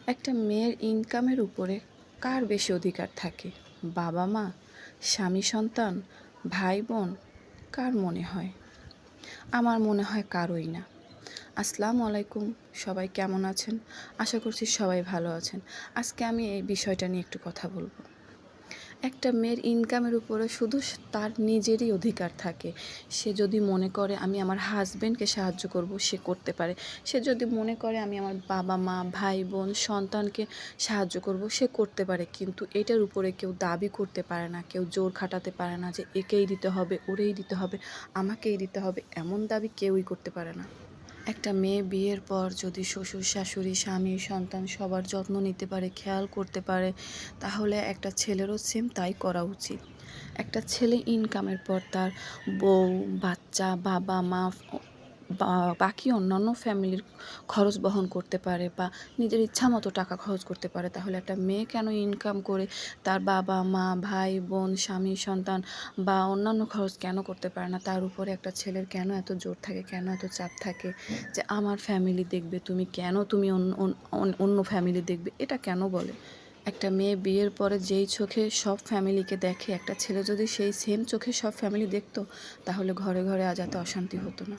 একটা মেয়ের ইনকামের উপরে কার বেশি অধিকার থাকে? বাবা মা, স্বামী সন্তান, ভাই বোন, কার মনে হয়? আমার মনে হয় কারোই না। আসসালামু আলাইকুম, সবাই কেমন আছেন? আশা করছি সবাই ভালো আছেন। আজকে আমি এই বিষয়টা নিয়ে একটু কথা বলবো। একটা মেয়ের ইনকামের উপরে শুধু তার নিজেরই অধিকার থাকে। সে যদি মনে করে আমি আমার হাসব্যান্ডকে সাহায্য করব, সে করতে পারে। সে যদি মনে করে আমি আমার বাবা মা, ভাই বোন, সন্তানকে সাহায্য করব, সে করতে পারে। কিন্তু এটার উপরে কেউ দাবি করতে পারে না, কেউ জোর খাটাতে পারে না যে একেই দিতে হবে, ওরেই দিতে হবে, আমাকেই দিতে হবে, এমন দাবি কেউই করতে পারে না। একটা মেয়ে বিয়ের পর যদি শ্বশুর শাশুড়ি, স্বামী, সন্তান সবার যত্ন নিতে পারে, খেয়াল করতে পারে, তাহলে একটা ছেলেরও সেম তাই করা উচিত। একটা ছেলে ইনকামের পর তার বউ, বাচ্চা, বাবা মা বা বাকি অন্যান্য ফ্যামিলির খরচ বহন করতে পারে বা নিজের ইচ্ছামতো টাকা খরচ করতে পারে, তাহলে একটা মেয়ে কেন ইনকাম করে তার বাবা মা, ভাই বোন, স্বামী, সন্তান বা অন্যান্য খরচ কেন করতে পারে না? তার উপরে একটা ছেলের কেন এত জোর থাকে, কেন এত চাপ থাকে যে আমার ফ্যামিলি দেখবে, তুমি অন্য ফ্যামিলি দেখবে, এটা কেন বলে? একটা মেয়ে বিয়ের পরে যেই চোখে সব ফ্যামিলিকে দেখে, একটা ছেলে যদি সেই সেম চোখে সব ফ্যামিলি দেখতো, তাহলে ঘরে ঘরে আজ এত অশান্তি হতো না।